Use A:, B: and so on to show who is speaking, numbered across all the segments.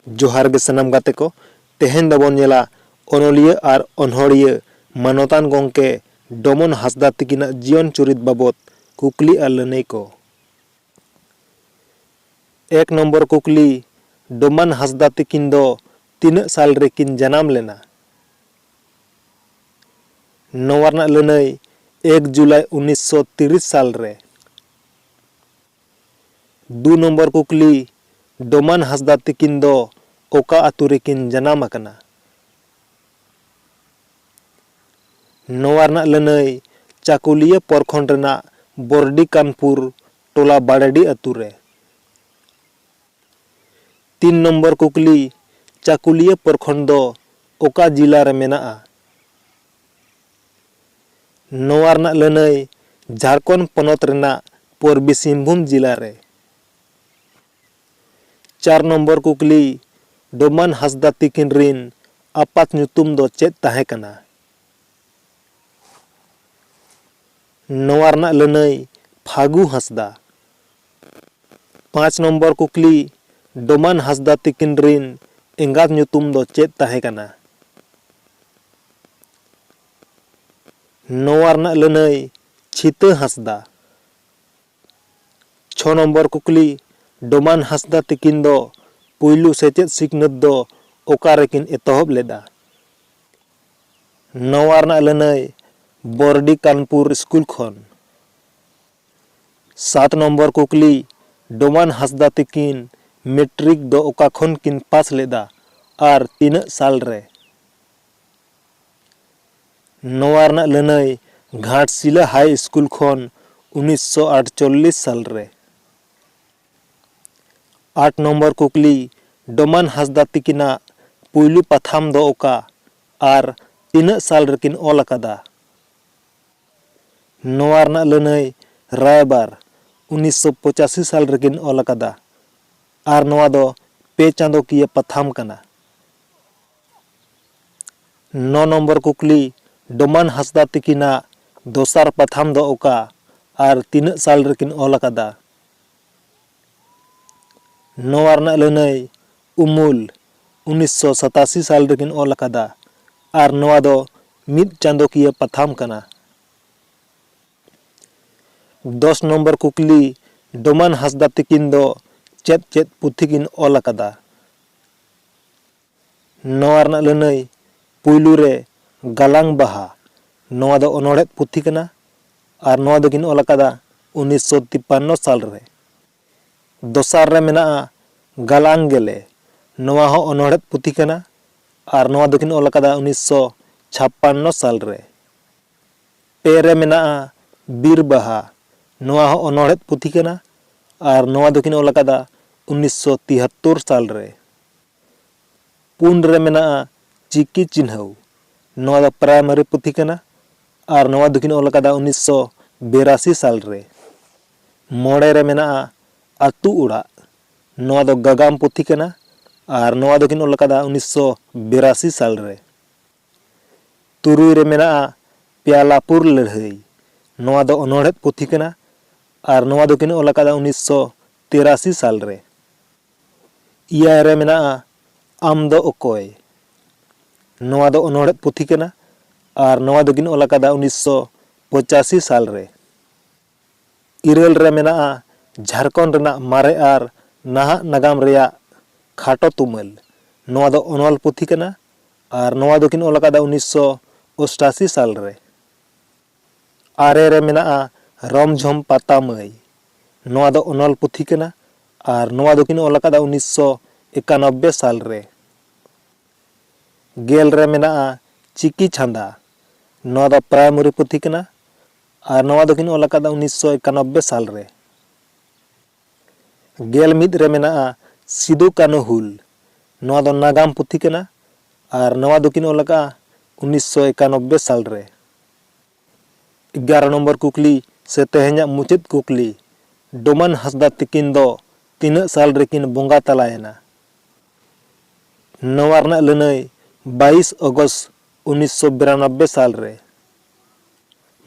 A: जोहार गे सनाम गाते को तेहेन दबोन नेला ओनोलिया और अनहरिया मानोतान गोंके डोमन हांसदा तकिना जीवन चुरित बाबत कुकली और लनई को। 1 नंबर कुकली डोमन हांसदा तकिन दो तीन साल रेकिन जन्म लेना। नवारना लनई 1 जुलाई 1930 साल रे। 2 नंबर कुकली डोमन हांसदा तकिन दो ओका आतु रेकिन जन्म आकना। नवारना लनई चाकुलिया परखंड रेना बरडी कानपुर टोला बाड़ेडी आतु रे। 3 नंबर कुकली चाकुलिया परखंड दो ओका जिला रे मेनाआ। नवारना लनई झारखंड पनत रेना पूर्वी सिंहभूम जिला रे। 4 नंबर कुकली डोमन हांसदा तकिन रिन आपात ᱧᱩᱛᱩᱢ दो चेद ताहे कना। नवारना लनई फागु हांसदा। 5 नंबर कुकली डोमन हांसदा तकिन रिन एंगात ᱧᱩᱛᱩᱢ दो चेद ताहे कना। नवारना लनई छिता हांसदा। 6 नंबर कुकली डोमन हांसदा तकिन दो पुइलु सेचेद सिकनत दो ओका रेकिन एतहब लेदा। नवारना लनई बरडी कानपुर स्कूल खन। 7 नंबर कुकली डोमन हांसदा तकिन मैट्रिक दो ओका खन किन पास लेदा और 3 साल रे। नवारना लनई घाटशिला हाई स्कूल खन 1948 साल रे। 8 नंबर कुकली डोमन हांसदा तकिना पुइलु पाथाम दो ओका और 3 साल रेकिन ऑल अकादा। नवारना लनई रायबार 1985 साल रेकिन ऑल अकादा और नवा दो 2 चांदो किया पाथाम कना। 9 नंबर कुकली डोमन हांसदा तकिना दोसार पाथाम दो ओका और 3 साल रेकिन ऑल अकादा। नवारना लनई उमुल 1987 साल रेकिन ऑल अकादा और नवा दो 1 चांदो किया पाथाम कना। 10 नंबर कुकली डोमन हांसदा तकिन दो चेद चेद पुथी किन ऑल अकादा। नवारना लनई पुइलु रे गालांग बाहा नवा दो अनोड़ेद पुथी कना और नवा दो किन ऑल अकादा 1953 साल रे। दोसार रे मेनाआ गालांग गेले नवा हो अनोड़ेद पुथी कना और नवा दो किन ऑल अकादा 1956 साल रे। 2 रे मेनाआ बीर बाहा नवा हो अनोड़ेद पुथी कना और नवा दो किन ऑल अकादा 1973 साल रे। 4 रे मेनाआ चिकी चिन्हौ नवा दो प्राइमरी पुथी कना और नवा दो किन ऑल अकादा 1982 साल रे। 5 रे मेनाआ आतु उड़ा नवा दो गागाम पुथी कना और नवा दो किन ऑल अकादा 1982 साल रे। 3 रे मेनाआ प्यालापुर लड़हई नवा दो अनोड़ेद पुथी कना और नवा दो किन ऑल अकादा 1983 साल रे। 5 रे मेनाआ आम दो ओकोय नवा दो अनोड़ेद पुथी कना और नवा दो किन ऑल अकादा 1985 साल रे। 6 रे मेनाआ झारखंड रेना मारे और नाहा नागाम रेया खाटो तुमल नवा दो अनोल पुथी कना और नवा दो किन ऑल अकादा 1988 साल रे। 8 रे मेनाआ रमझम पाता मई नवा दो अनोल पुथी कना और नवा दो किन ऑल अकादा 1991 साल रे। 10 रे मेनाआ चिकी छांदा नवा दो प्राइमरी पुथी कना और नवा दो किन ऑल अकादा 1991 साल रे। 11 रे मेनाआ सिदु कानो हुल नवा दो नागाम पुथी कना और नवा दो किन ऑल अकादा 1991 साल रे। 11 नंबर कुकली से तेहेኛ मुचेद कुकली डोमन हांसदा तकिन दो 3 साल रेकिन बोंगा तलायना। नवारना लनई 22 अगस्त 1992 साल रे।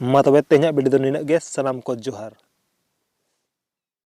A: मा तबे तेहेኛ वीडियो दो निना गे सलाम को जोहार।